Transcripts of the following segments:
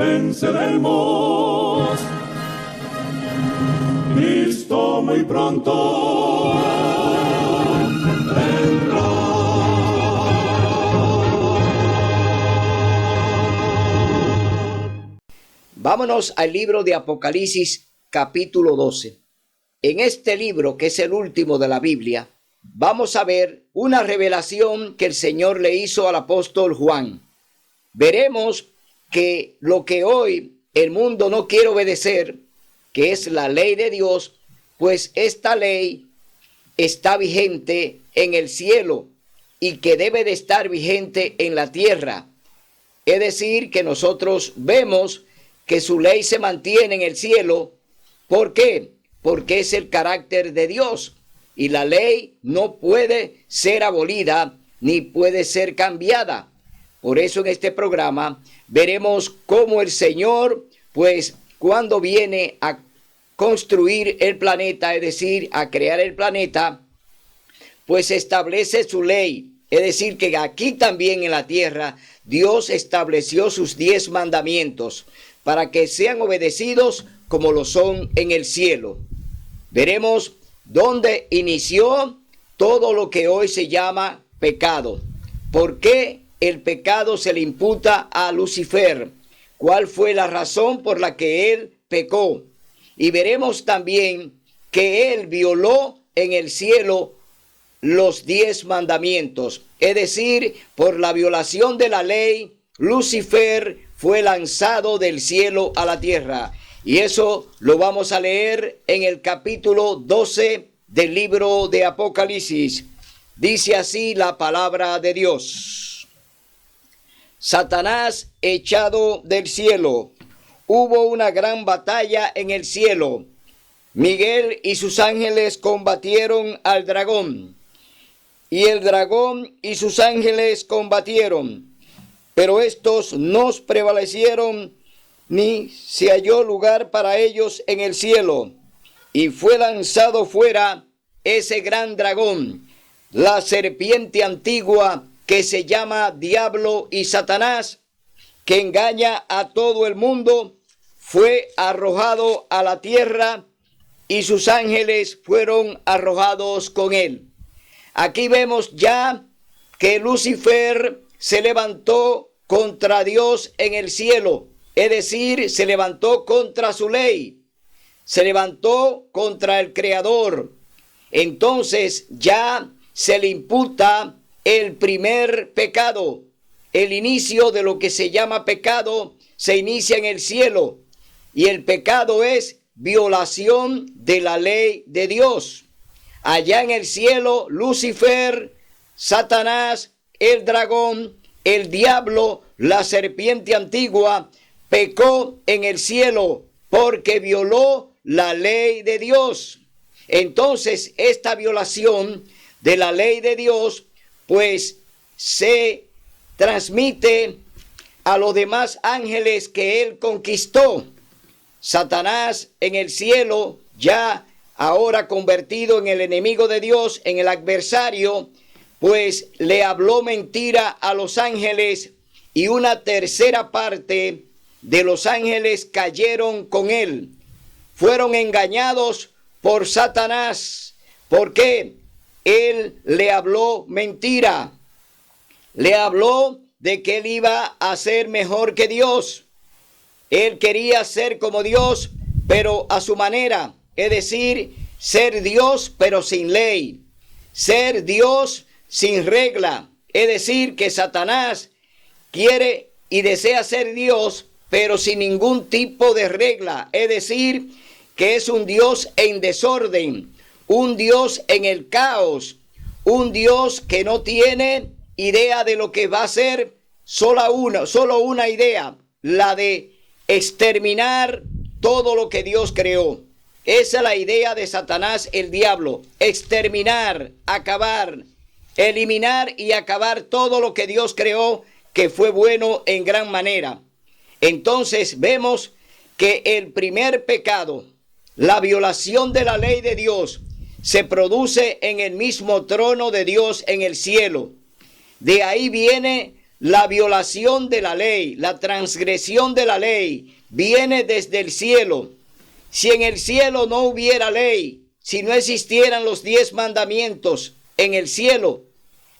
venceremos. Cristo muy pronto vendrá. Vámonos al libro de Apocalipsis, capítulo 12. En este libro, que es el último de la Biblia, vamos a ver una revelación que el Señor le hizo al apóstol Juan. Veremos que lo que hoy el mundo no quiere obedecer, que es la ley de Dios, pues esta ley está vigente en el cielo y que debe de estar vigente en la tierra. Es decir, que nosotros vemos que su ley se mantiene en el cielo. ¿Por qué? Porque es el carácter de Dios y la ley no puede ser abolida ni puede ser cambiada. Por eso en este programa veremos cómo el Señor, pues cuando viene a construir el planeta, es decir, a crear el planeta, pues establece su ley. Es decir, que aquí también en la tierra Dios estableció sus 10 mandamientos para que sean obedecidos como lo son en el cielo. Veremos dónde inició todo lo que hoy se llama pecado. ¿Por qué el pecado se le imputa a Lucifer? ¿Cuál fue la razón por la que él pecó? Y veremos también que él violó en el cielo los 10 mandamientos. Es decir, por la violación de la ley, Lucifer fue lanzado del cielo a la tierra. Y eso lo vamos a leer en el capítulo 12 del libro de Apocalipsis. Dice así la palabra de Dios. Satanás echado del cielo. Hubo una gran batalla en el cielo. Miguel y sus ángeles combatieron al dragón. Y el dragón y sus ángeles combatieron. Pero estos no prevalecieron, ni se halló lugar para ellos en el cielo. Y fue lanzado fuera ese gran dragón, la serpiente antigua que se llama Diablo y Satanás, que engaña a todo el mundo, fue arrojado a la tierra y sus ángeles fueron arrojados con él. Aquí vemos ya que Lucifer se levantó contra Dios en el cielo, es decir, se levantó contra su ley, se levantó contra el Creador. Entonces ya se le imputa el primer pecado. El inicio de lo que se llama pecado se inicia en el cielo y el pecado es violación de la ley de Dios. Allá en el cielo, Lucifer, Satanás, el dragón, el diablo, la serpiente antigua, pecó en el cielo porque violó la ley de Dios. Entonces, esta violación de la ley de Dios, pues se transmite a los demás ángeles que él conquistó. Satanás en el cielo, ya ahora convertido en el enemigo de Dios, en el adversario, pues le habló mentira a los ángeles y una tercera parte de los ángeles cayeron con él. Fueron engañados por Satanás. ¿Por qué? Él le habló mentira. Le habló de que él iba a ser mejor que Dios. Él quería ser como Dios, pero a su manera. Es decir, ser Dios, pero sin ley. Ser Dios sin regla. Es decir, que Satanás quiere y desea ser Dios, pero sin ningún tipo de regla. Es decir, que es un Dios en desorden, un Dios en el caos, un Dios que no tiene idea de lo que va a ser, solo una idea, la de exterminar todo lo que Dios creó. Esa es la idea de Satanás, el diablo, exterminar, acabar, eliminar y acabar todo lo que Dios creó, que fue bueno en gran manera. Entonces vemos que el primer pecado, la violación de la ley de Dios, se produce en el mismo trono de Dios en el cielo. De ahí viene la violación de la ley, la transgresión de la ley, viene desde el cielo. Si en el cielo no hubiera ley, si no existieran los 10 mandamientos en el cielo,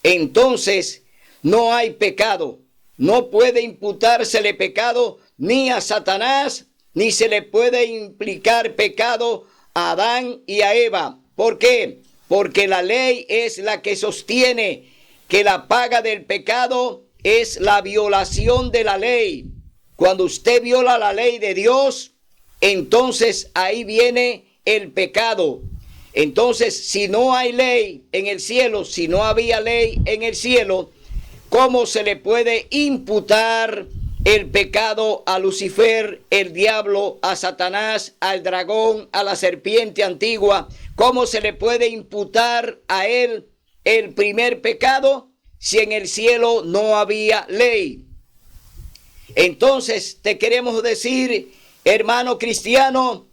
entonces no hay pecado. No puede imputársele pecado ni a Satanás, ni se le puede implicar pecado a Adán y a Eva. ¿Por qué? Porque la ley es la que sostiene que la paga del pecado es la violación de la ley. Cuando usted viola la ley de Dios, entonces ahí viene el pecado. Entonces, si no hay ley en el cielo, si no había ley en el cielo, ¿cómo se le puede imputar el pecado a Lucifer, el diablo, a Satanás, al dragón, a la serpiente antigua? ¿Cómo se le puede imputar a él el primer pecado si en el cielo no había ley? Entonces te queremos decir, hermano cristiano,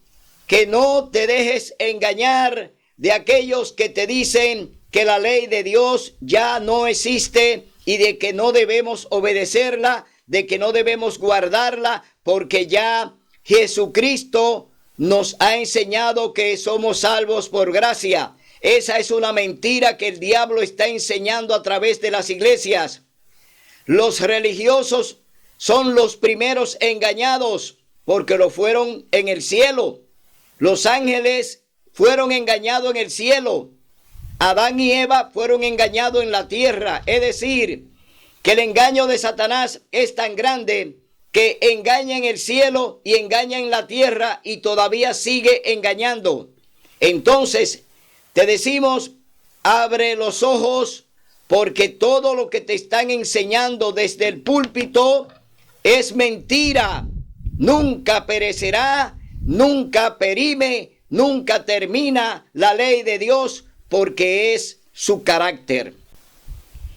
que no te dejes engañar de aquellos que te dicen que la ley de Dios ya no existe y de que no debemos obedecerla, de que no debemos guardarla, porque ya Jesucristo nos ha enseñado que somos salvos por gracia. Esa es una mentira que el diablo está enseñando a través de las iglesias. Los religiosos son los primeros engañados porque lo fueron en el cielo. Los ángeles fueron engañados en el cielo. Adán y Eva fueron engañados en la tierra. Es decir, que el engaño de Satanás es tan grande que engaña en el cielo y engaña en la tierra y todavía sigue engañando. Entonces, te decimos, abre los ojos, porque todo lo que te están enseñando desde el púlpito es mentira. Nunca perecerá, nunca perime, nunca termina la ley de Dios, porque es su carácter.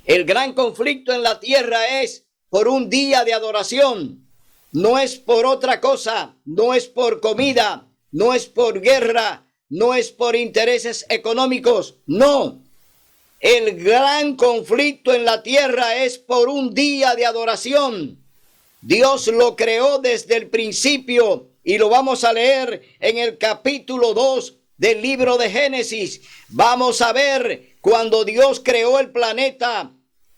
El gran conflicto en la tierra es por un día de adoración. No es por otra cosa, no es por comida, no es por guerra, no es por intereses económicos, no. El gran conflicto en la tierra es por un día de adoración. Dios lo creó desde el principio y lo vamos a leer en el capítulo 2 del libro de Génesis. Vamos a ver cuando Dios creó el planeta,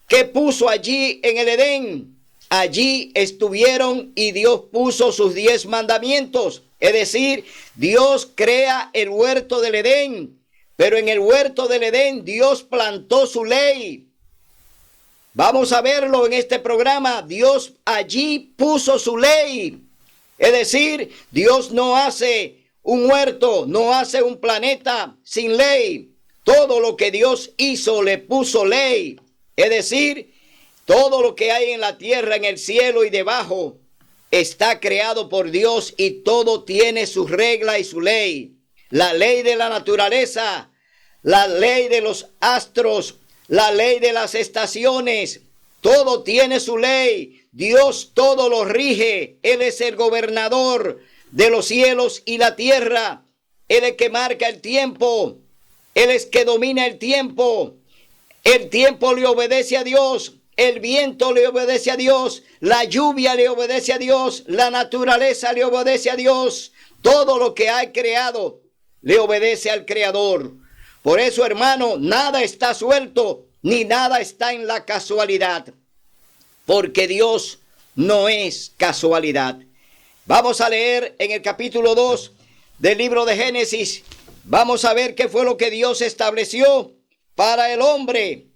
¿qué puso allí en el Edén? Allí estuvieron y Dios puso sus 10 mandamientos. Es decir, Dios crea el huerto del Edén, pero en el huerto del Edén Dios plantó su ley. Vamos a verlo en este programa. Dios allí puso su ley. Es decir, Dios no hace un huerto, no hace un planeta sin ley. Todo lo que Dios hizo le puso ley. Es decir, todo lo que hay en la tierra, en el cielo y debajo, está creado por Dios y todo tiene su regla y su ley. La ley de la naturaleza, la ley de los astros, la ley de las estaciones, todo tiene su ley. Dios todo lo rige. Él es el gobernador de los cielos y la tierra. Él es el que marca el tiempo. Él es que domina el tiempo. El tiempo le obedece a Dios. El viento le obedece a Dios. La lluvia le obedece a Dios. La naturaleza le obedece a Dios. Todo lo que ha creado le obedece al Creador. Por eso, hermano, nada está suelto, ni nada está en la casualidad. Porque Dios no es casualidad. Vamos a leer en el capítulo 2 del libro de Génesis. Vamos a ver qué fue lo que Dios estableció para el hombre.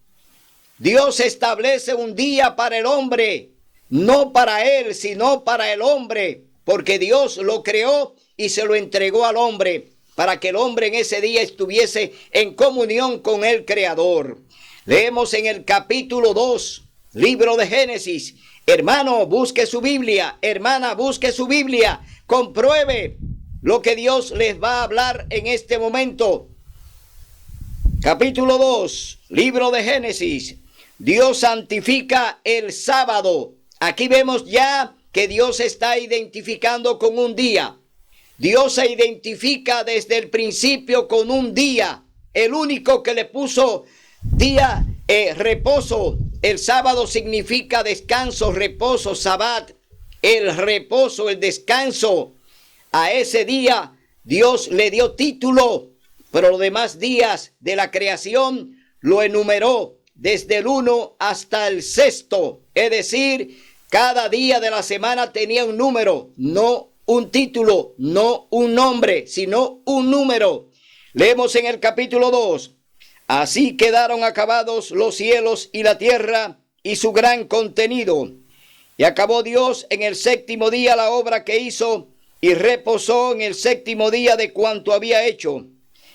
Dios establece un día para el hombre, no para él, sino para el hombre, porque Dios lo creó y se lo entregó al hombre, para que el hombre en ese día estuviese en comunión con el Creador. Leemos en el capítulo 2, libro de Génesis. Hermano, busque su Biblia. Hermana, busque su Biblia. Compruebe lo que Dios les va a hablar en este momento. Capítulo 2, libro de Génesis. Dios santifica el sábado. Aquí vemos ya que Dios está identificando con un día. Dios se identifica desde el principio con un día. El único que le puso día, reposo el sábado significa descanso, reposo, sabbat, el reposo, el descanso. A ese día Dios le dio título, pero los demás días de la creación lo enumeró desde el 1 hasta el 6. Es decir, cada día de la semana tenía un número, no un título, no un nombre, sino un número. Leemos en el capítulo 2. Así quedaron acabados los cielos y la tierra y su gran contenido. Y acabó Dios en el séptimo día la obra que hizo y reposó en el séptimo día de cuanto había hecho.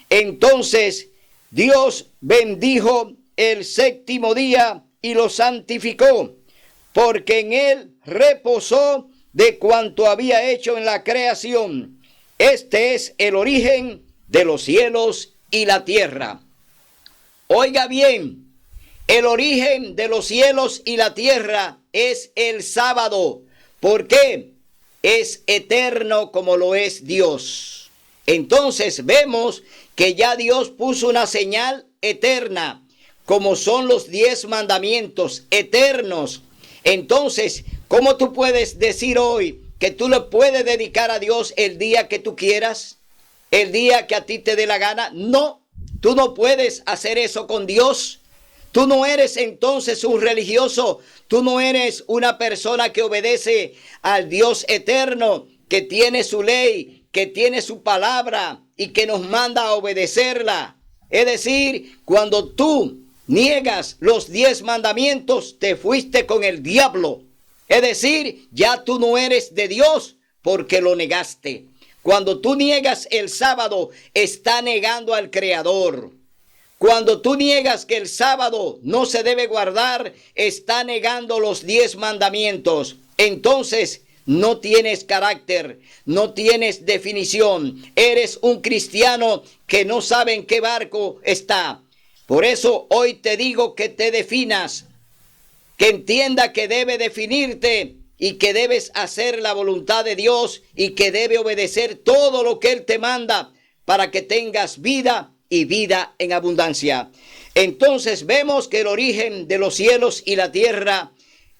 Entonces Dios bendijo el séptimo día y lo santificó, porque en él reposó de cuanto había hecho en la creación. Este es el origen de los cielos y la tierra. Oiga bien, el origen de los cielos y la tierra es el sábado. ¿Por qué? Es eterno como lo es Dios. Entonces vemos que ya Dios puso una señal eterna, como son los 10 mandamientos eternos. Entonces, ¿cómo tú puedes decir hoy que tú le puedes dedicar a Dios el día que tú quieras? ¿El día que a ti te dé la gana? No, tú no puedes hacer eso con Dios. Tú no eres entonces un religioso. Tú no eres una persona que obedece al Dios eterno, que tiene su ley, que tiene su palabra y que nos manda a obedecerla. Es decir, cuando tú niegas los 10 mandamientos, te fuiste con el diablo. Es decir, ya tú no eres de Dios porque lo negaste. Cuando tú niegas el sábado, está negando al Creador. Cuando tú niegas que el sábado no se debe guardar, está negando los 10 mandamientos. Entonces, no tienes carácter, no tienes definición. Eres un cristiano que no sabe en qué barco está. Por eso hoy te digo que te definas, que entienda que debe definirte y que debes hacer la voluntad de Dios y que debe obedecer todo lo que Él te manda para que tengas vida y vida en abundancia. Entonces vemos que el origen de los cielos y la tierra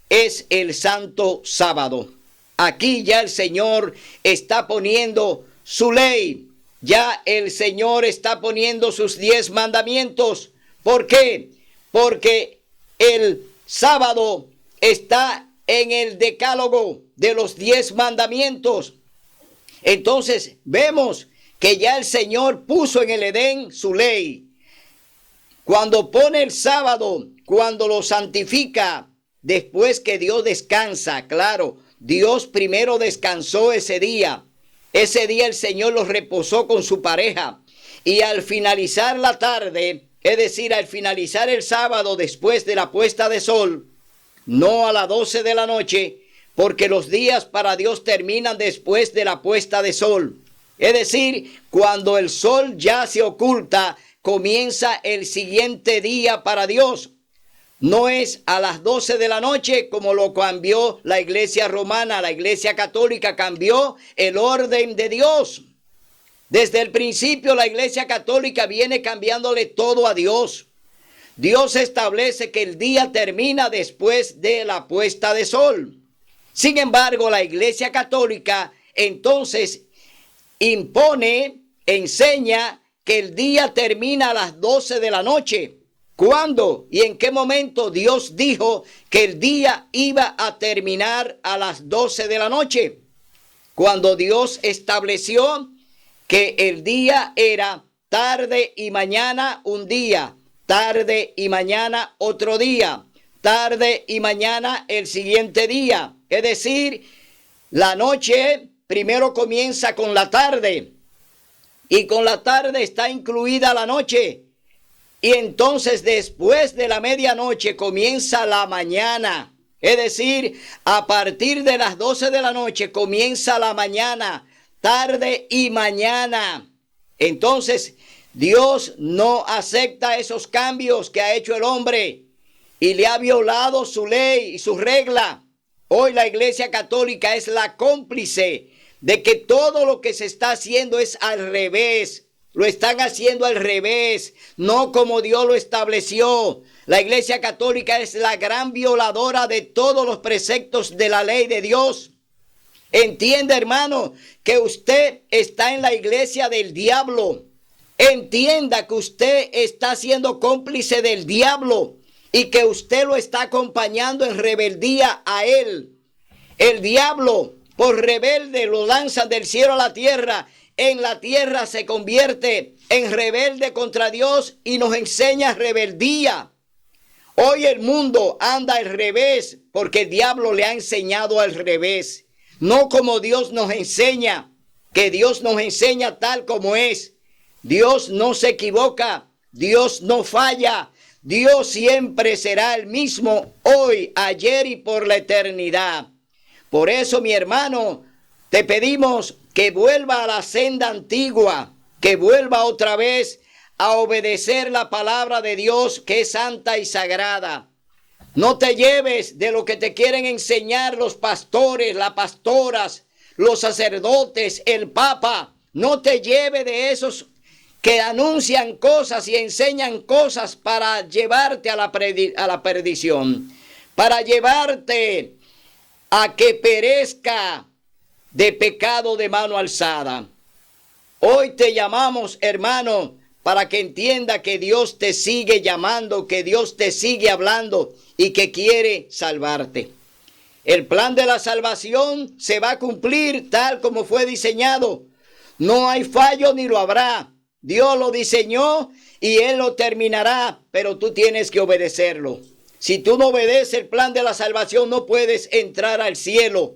es el santo sábado. Aquí ya el Señor está poniendo su ley, ya el Señor está poniendo sus 10 mandamientos. ¿Por qué? Porque el sábado está en el decálogo de los 10 mandamientos. Entonces vemos que ya el Señor puso en el Edén su ley. Cuando pone el sábado, cuando lo santifica, después que Dios descansa, claro, Dios primero descansó ese día. Ese día el Señor lo reposó con su pareja. Y al finalizar la tarde, es decir, al finalizar el sábado después de la puesta de sol, no a las 12 de la noche, porque los días para Dios terminan después de la puesta de sol. Es decir, cuando el sol ya se oculta, comienza el siguiente día para Dios. No es a las 12 de la noche como lo cambió la iglesia romana, la iglesia católica cambió el orden de Dios. Desde el principio la iglesia católica viene cambiándole todo a Dios. Dios establece que el día termina después de la puesta de sol. Sin embargo, la iglesia católica entonces impone, enseña que el día termina a las 12 de la noche. ¿Cuándo y en qué momento Dios dijo que el día iba a terminar a las 12 de la noche? Cuando Dios estableció que el día era tarde y mañana un día, tarde y mañana otro día, tarde y mañana el siguiente día. Es decir, la noche primero comienza con la tarde y con la tarde está incluida la noche. Y entonces después de la medianoche comienza la mañana. Es decir, a partir de las 12 de la noche comienza la mañana, tarde y mañana. Entonces, Dios no acepta esos cambios que ha hecho el hombre y le ha violado su ley y su regla. Hoy la Iglesia Católica es la cómplice de que todo lo que se está haciendo es al revés. lo están haciendo al revés, no como Dios lo estableció. La Iglesia Católica es la gran violadora de todos los preceptos de la ley de Dios. Entienda, hermano, que usted está en la iglesia del diablo. Entienda que usted está siendo cómplice del diablo y que usted lo está acompañando en rebeldía a él. El diablo, por rebelde, lo lanzan del cielo a la tierra. En la tierra se convierte en rebelde contra Dios y nos enseña rebeldía. Hoy el mundo anda al revés porque el diablo le ha enseñado al revés. No como Dios nos enseña, que Dios nos enseña tal como es. Dios no se equivoca, Dios no falla. Dios siempre será el mismo hoy, ayer y por la eternidad. Por eso, mi hermano, te pedimos que vuelva a la senda antigua, que vuelva otra vez a obedecer la palabra de Dios que es santa y sagrada. No te lleves de lo que te quieren enseñar los pastores, las pastoras, los sacerdotes, el papa. No te lleves de esos que anuncian cosas y enseñan cosas para llevarte a la perdición, para llevarte a que perezca de pecado de mano alzada. Hoy te llamamos, hermano, para que entienda que Dios te sigue llamando, que Dios te sigue hablando y que quiere salvarte. El plan de la salvación se va a cumplir tal como fue diseñado. No hay fallo ni lo habrá. Dios lo diseñó y Él lo terminará, pero tú tienes que obedecerlo. Si tú no obedeces el plan de la salvación, no puedes entrar al cielo.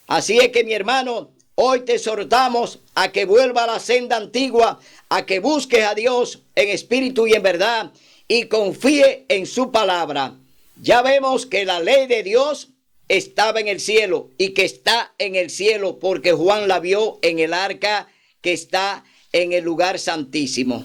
Así es que, mi hermano, hoy te exhortamos a que vuelva a la senda antigua, a que busques a Dios en espíritu y en verdad y confíe en su palabra. Ya vemos que la ley de Dios estaba en el cielo y que está en el cielo porque Juan la vio en el arca que está en el lugar santísimo.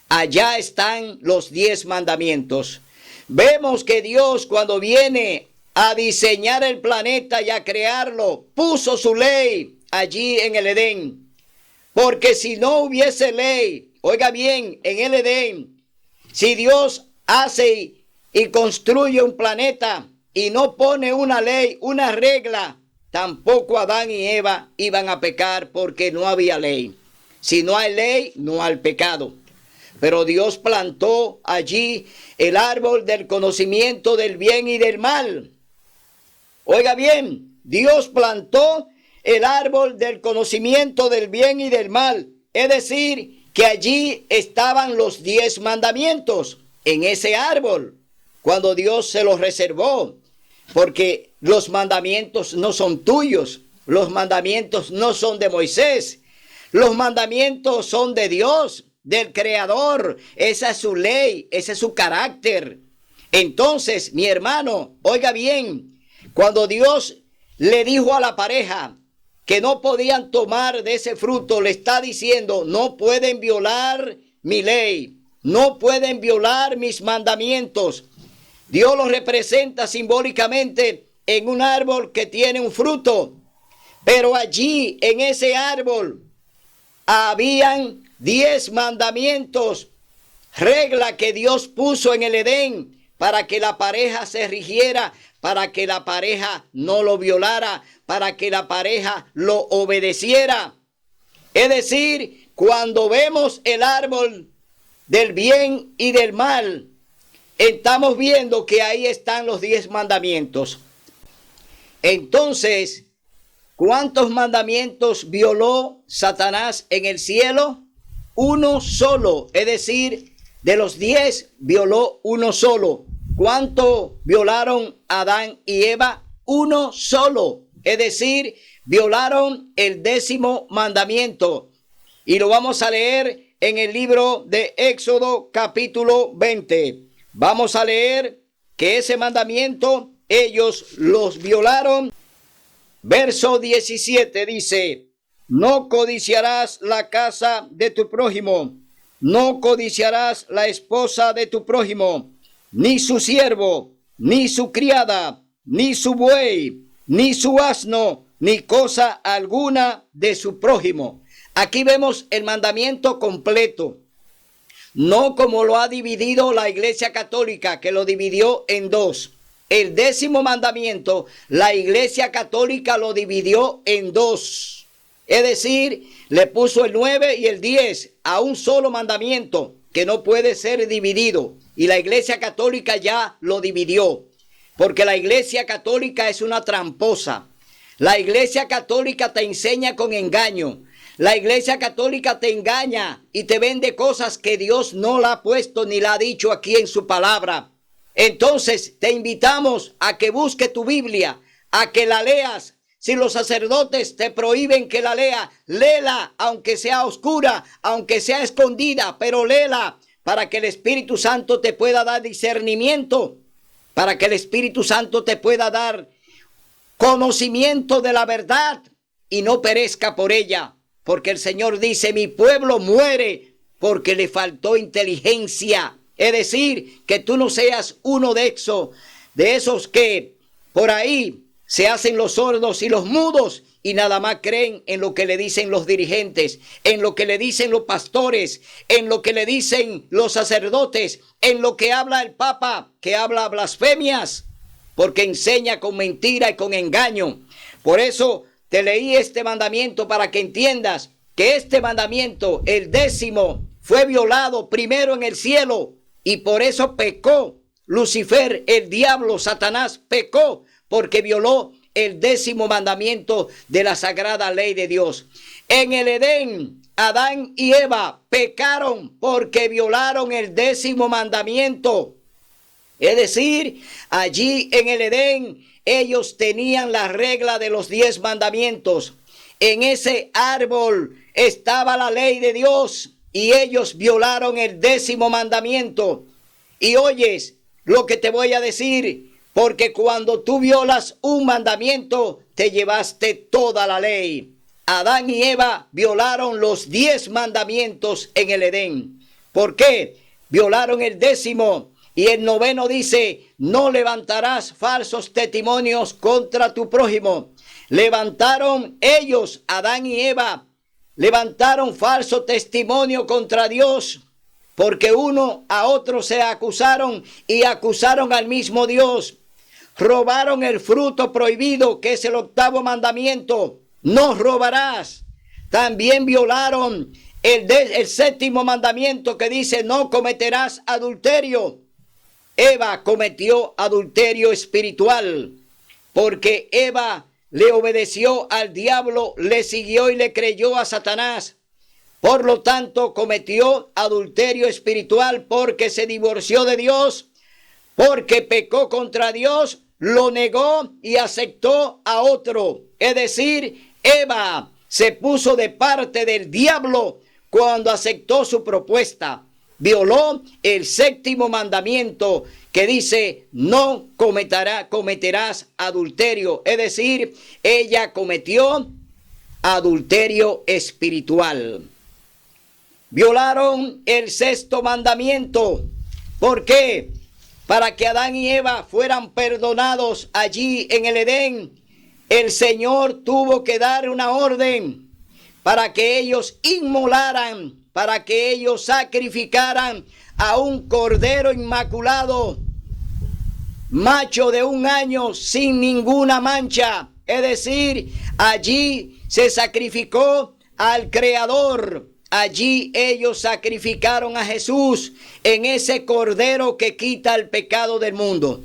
Allá están los 10 mandamientos. Vemos que Dios, cuando viene a diseñar el planeta y a crearlo, puso su ley allí en el Edén. Porque si no hubiese ley, oiga bien, en el Edén, si Dios hace y construye un planeta y no pone una ley, una regla, tampoco Adán y Eva iban a pecar porque no había ley. Si no hay ley, no hay pecado. Pero Dios plantó allí el árbol del conocimiento del bien y del mal. Oiga bien, Dios plantó el árbol del conocimiento del bien y del mal. Es decir, que allí estaban los 10 mandamientos en ese árbol, cuando Dios se los reservó. Porque los mandamientos no son tuyos, los mandamientos no son de Moisés, los mandamientos son de Dios, del Creador. Esa es su ley, ese es su carácter. Entonces, mi hermano, oiga bien, cuando Dios le dijo a la pareja que no podían tomar de ese fruto, le está diciendo, no pueden violar mi ley, no pueden violar mis mandamientos. Dios los representa simbólicamente en un árbol que tiene un fruto, pero allí en ese árbol habían 10 mandamientos, regla que Dios puso en el Edén para que la pareja se rigiera, para que la pareja no lo violara, para que la pareja lo obedeciera. Es decir, cuando vemos el árbol del bien y del mal, estamos viendo que ahí están los 10 mandamientos. Entonces, ¿cuántos mandamientos violó Satanás en el cielo? Uno solo, es decir, de los 10 violó uno solo. ¿Cuánto violaron Adán y Eva? Uno solo, es decir, violaron el 10º mandamiento. Y lo vamos a leer en el libro de Éxodo capítulo 20. Vamos a leer que ese mandamiento ellos los violaron. Verso 17 dice, no codiciarás la casa de tu prójimo, no codiciarás la esposa de tu prójimo, ni su siervo, ni su criada, ni su buey, ni su asno, ni cosa alguna de su prójimo. Aquí vemos el mandamiento completo, no como lo ha dividido la Iglesia Católica, que lo dividió en dos. El 10º mandamiento, la Iglesia Católica lo dividió en dos. Es decir, le puso el 9 y el 10 a un solo mandamiento que no puede ser dividido. Y la Iglesia Católica ya lo dividió, porque la Iglesia Católica es una tramposa. La Iglesia Católica te enseña con engaño. La Iglesia Católica te engaña y te vende cosas que Dios no la ha puesto ni la ha dicho aquí en su palabra. Entonces te invitamos a que busques tu Biblia, a que la leas. Si los sacerdotes te prohíben que la lea, léela, aunque sea oscura, aunque sea escondida, pero léela para que el Espíritu Santo te pueda dar discernimiento, para que el Espíritu Santo te pueda dar conocimiento de la verdad y no perezca por ella. Porque el Señor dice, mi pueblo muere porque le faltó inteligencia. Es decir, que tú no seas uno de esos que por ahí se hacen los sordos y los mudos y nada más creen en lo que le dicen los dirigentes, en lo que le dicen los pastores, en lo que le dicen los sacerdotes, en lo que habla el Papa, que habla blasfemias, porque enseña con mentira y con engaño. Por eso te leí este mandamiento para que entiendas que este mandamiento, el 10º, fue violado primero en el cielo y por eso pecó Lucifer, el diablo, Satanás, pecó porque violó el 10º mandamiento de la sagrada ley de Dios. En el Edén, Adán y Eva pecaron porque violaron el 10º mandamiento. Es decir, allí en el Edén, ellos tenían la regla de los 10 mandamientos. En ese árbol estaba la ley de Dios y ellos violaron el 10º mandamiento. Y oyes lo que te voy a decir, porque cuando tú violas un mandamiento, te llevaste toda la ley. Adán y Eva violaron los 10 mandamientos en el Edén. ¿Por qué? Violaron el 10º. Y el 9º dice, no levantarás falsos testimonios contra tu prójimo. Levantaron ellos, Adán y Eva, levantaron falso testimonio contra Dios, porque uno a otro se acusaron y acusaron al mismo Dios. Robaron el fruto prohibido, que es el 8º mandamiento, no robarás. También violaron el 7º mandamiento que dice, no cometerás adulterio. Eva cometió adulterio espiritual, porque Eva le obedeció al diablo, le siguió y le creyó a Satanás. Por lo tanto, cometió adulterio espiritual porque se divorció de Dios, porque pecó contra Dios, lo negó y aceptó a otro. Es decir, Eva se puso de parte del diablo cuando aceptó su propuesta. Violó el 7º mandamiento que dice, no cometerás adulterio. Es decir, ella cometió adulterio espiritual. Violaron el 6º mandamiento. ¿Por qué? Para que Adán y Eva fueran perdonados allí en el Edén, el Señor tuvo que dar una orden para que ellos inmolaran, para que ellos sacrificaran a un cordero inmaculado, macho de 1 año sin ninguna mancha. Es decir, allí se sacrificó al Creador. Allí ellos sacrificaron a Jesús en ese cordero que quita el pecado del mundo.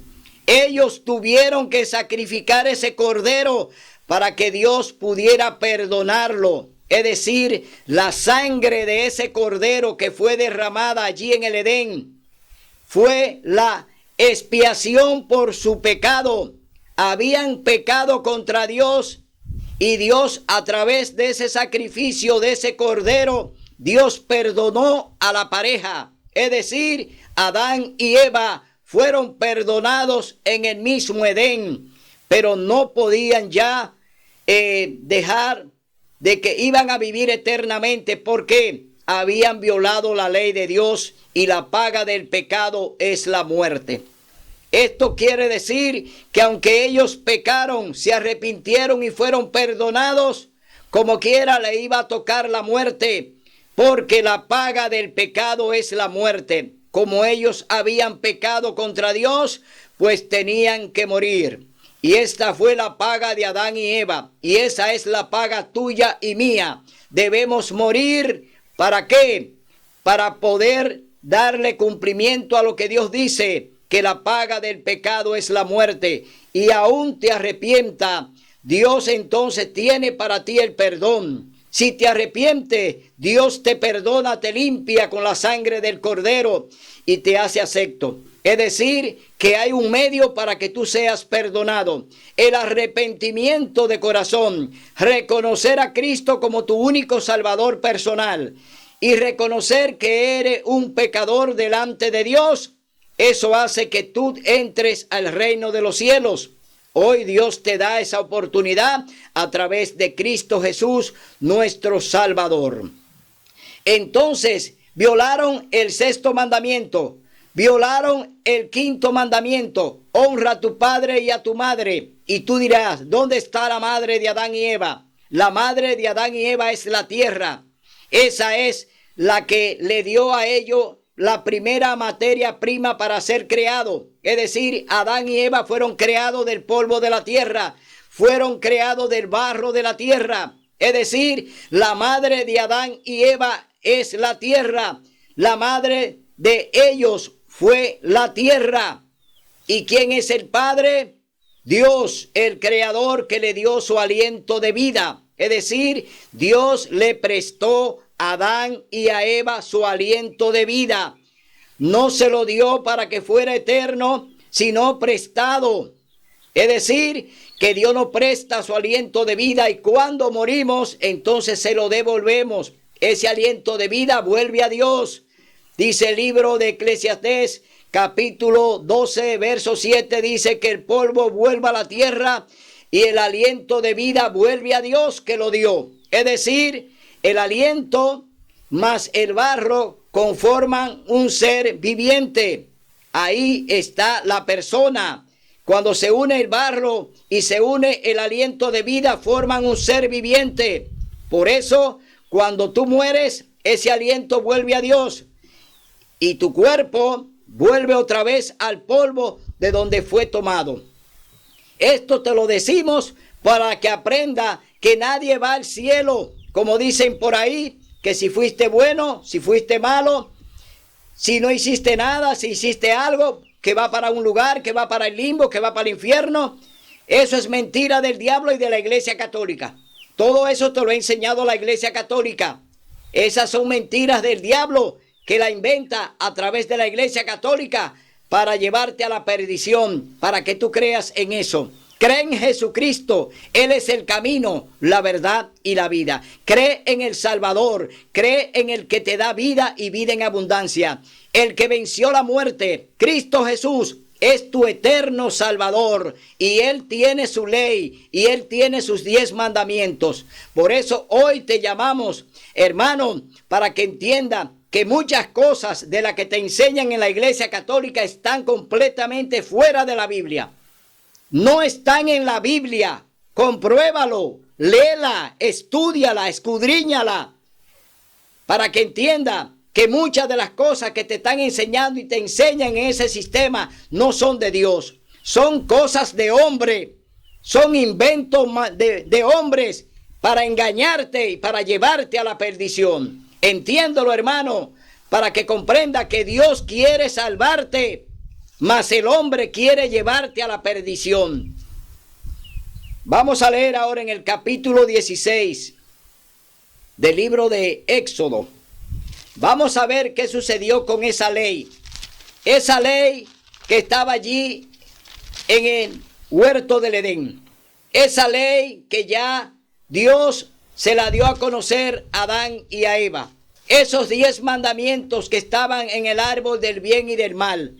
Ellos tuvieron que sacrificar ese cordero para que Dios pudiera perdonarlo. Es decir, la sangre de ese cordero que fue derramada allí en el Edén fue la expiación por su pecado. Habían pecado contra Dios y Dios, a través de ese sacrificio de ese cordero, Dios perdonó a la pareja. Es decir, Adán y Eva fueron perdonados en el mismo Edén, pero no podían ya dejar de que iban a vivir eternamente porque habían violado la ley de Dios y la paga del pecado es la muerte. Esto quiere decir que aunque ellos pecaron, se arrepintieron y fueron perdonados, como quiera le iba a tocar la muerte, porque la paga del pecado es la muerte. Como ellos habían pecado contra Dios, pues tenían que morir. Y esta fue la paga de Adán y Eva, y esa es la paga tuya y mía. Debemos morir, ¿para qué? Para poder darle cumplimiento a lo que Dios dice, que la paga del pecado es la muerte, y aún te arrepienta, Dios entonces tiene para ti el perdón. Si te arrepientes, Dios te perdona, te limpia con la sangre del Cordero y te hace acepto. Es decir, que hay un medio para que tú seas perdonado. El arrepentimiento de corazón, reconocer a Cristo como tu único Salvador personal y reconocer que eres un pecador delante de Dios. Eso hace que tú entres al reino de los cielos. Hoy Dios te da esa oportunidad a través de Cristo Jesús, nuestro Salvador. Entonces, violaron el sexto mandamiento, violaron el quinto mandamiento, honra a tu padre y a tu madre. Y tú dirás, ¿dónde está la madre de Adán y Eva? La madre de Adán y Eva es la tierra. Esa es la que le dio a ellos la primera materia prima para ser creado. Es decir, Adán y Eva fueron creados del polvo de la tierra, fueron creados del barro de la tierra. Es decir, la madre de Adán y Eva es la tierra. La madre de ellos fue la tierra. ¿Y quién es el Padre? Dios, el Creador, que le dio su aliento de vida. Es decir, Dios le prestó a Adán y a Eva su aliento de vida. No se lo dio para que fuera eterno, sino prestado. Es decir, que Dios nos presta su aliento de vida y cuando morimos, entonces se lo devolvemos. Ese aliento de vida vuelve a Dios. Dice el libro de Eclesiastés, capítulo 12, verso 7, dice que el polvo vuelve a la tierra y el aliento de vida vuelve a Dios que lo dio. Es decir, el aliento más el barro conforman un ser viviente. Ahí está la persona. Cuando se une el barro y se une el aliento de vida, forman un ser viviente. Por eso, cuando tú mueres, ese aliento vuelve a Dios. Y tu cuerpo vuelve otra vez al polvo de donde fue tomado. Esto te lo decimos para que aprenda que nadie va al cielo. Como dicen por ahí, que si fuiste bueno, si fuiste malo, si no hiciste nada, si hiciste algo, que va para un lugar, que va para el limbo, que va para el infierno. Eso es mentira del diablo y de la Iglesia Católica. Todo eso te lo ha enseñado la Iglesia Católica. Esas son mentiras del diablo que la inventa a través de la Iglesia Católica para llevarte a la perdición, para que tú creas en eso. Cree en Jesucristo, Él es el camino, la verdad y la vida. Cree en el Salvador, cree en el que te da vida y vida en abundancia. El que venció la muerte, Cristo Jesús, es tu eterno Salvador y Él tiene su ley y Él tiene sus 10 mandamientos. Por eso hoy te llamamos, hermano, para que entienda que muchas cosas de las que te enseñan en la Iglesia Católica están completamente fuera de la Biblia. No están en la Biblia. Compruébalo, léela, estúdiala, escudriñala, para que entienda que muchas de las cosas que te están enseñando y te enseñan en ese sistema no son de Dios. Son cosas de hombre, son inventos de hombres para engañarte y para llevarte a la perdición. Entiéndelo, hermano, para que comprenda que Dios quiere salvarte, mas el hombre quiere llevarte a la perdición. Vamos a leer ahora en el capítulo 16 del libro de Éxodo. Vamos a ver qué sucedió con esa ley. Esa ley que estaba allí en el huerto del Edén. Esa ley que ya Dios se la dio a conocer a Adán y a Eva. Esos 10 mandamientos que estaban en el árbol del bien y del mal.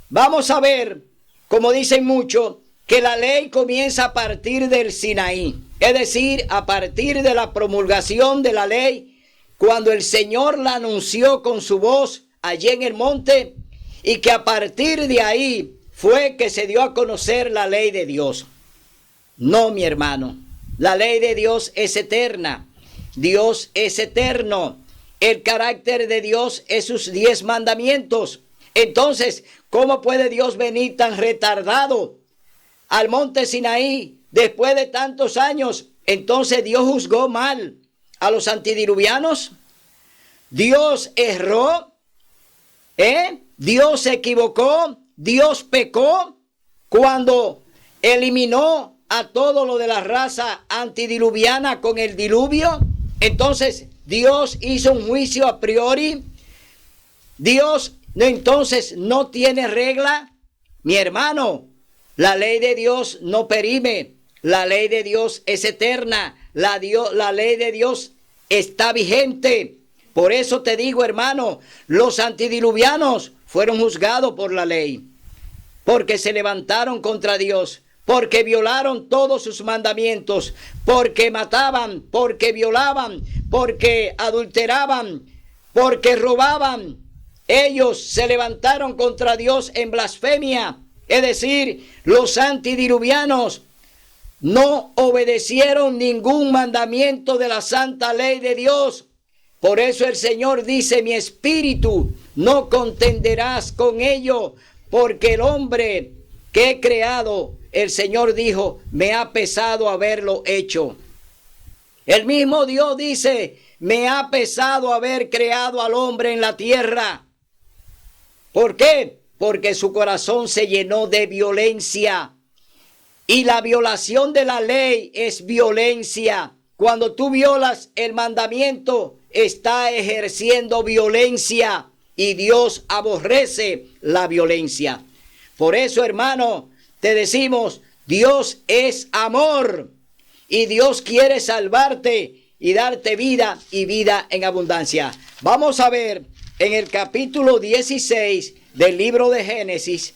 Vamos a ver, como dicen muchos, que la ley comienza a partir del Sinaí. Es decir, a partir de la promulgación de la ley, cuando el Señor la anunció con su voz allí en el monte, y que a partir de ahí fue que se dio a conocer la ley de Dios. No, mi hermano, La ley de Dios es eterna. Dios es eterno. El carácter de Dios es sus 10 mandamientos. Entonces, ¿cómo puede Dios venir tan retardado al monte Sinaí después de tantos años? Entonces Dios juzgó mal a los antediluvianos. Dios erró. Dios se equivocó. Dios pecó cuando eliminó a todo lo de la raza antediluviana con el diluvio. Entonces Dios hizo un juicio a priori. Dios entonces no tiene regla. Mi hermano, la ley de Dios no perime. La ley de Dios es eterna. La ley de Dios está vigente. Por eso te digo, hermano, los antediluvianos fueron juzgados por la ley, porque se levantaron contra Dios, porque violaron todos sus mandamientos, porque mataban, porque violaban, porque adulteraban, porque robaban. Ellos se levantaron contra Dios en blasfemia. Es decir, los antediluvianos no obedecieron ningún mandamiento de la santa ley de Dios. Por eso el Señor dice: mi espíritu no contenderás con ello, porque el hombre que he creado, el Señor dijo, me ha pesado haberlo hecho. El mismo Dios dice: me ha pesado haber creado al hombre en la tierra. ¿Por qué? Porque su corazón se llenó de violencia. Y la violación de la ley es violencia. Cuando tú violas el mandamiento, está ejerciendo violencia. Y Dios aborrece la violencia. Por eso, hermano, te decimos, Dios es amor. Y Dios quiere salvarte y darte vida y vida en abundancia. Vamos a ver en el capítulo 16 del libro de Génesis,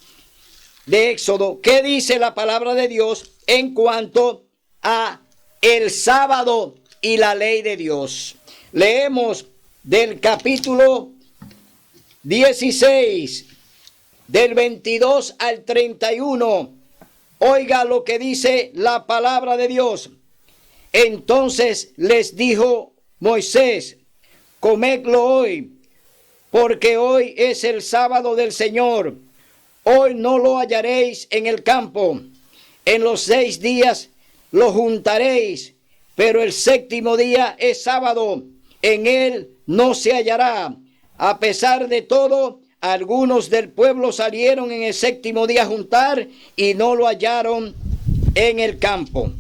de Éxodo, qué dice la palabra de Dios en cuanto a el sábado y la ley de Dios. Leemos del capítulo 16, del 22 al 31. Oiga lo que dice la palabra de Dios. Entonces les dijo Moisés: comedlo hoy, porque hoy es el sábado del Señor. Hoy no lo hallaréis en el campo. En los 6 días lo juntaréis, pero el 7º día es sábado. En él no se hallará. A pesar de todo, algunos del pueblo salieron en el 7º día a juntar y no lo hallaron en el campo.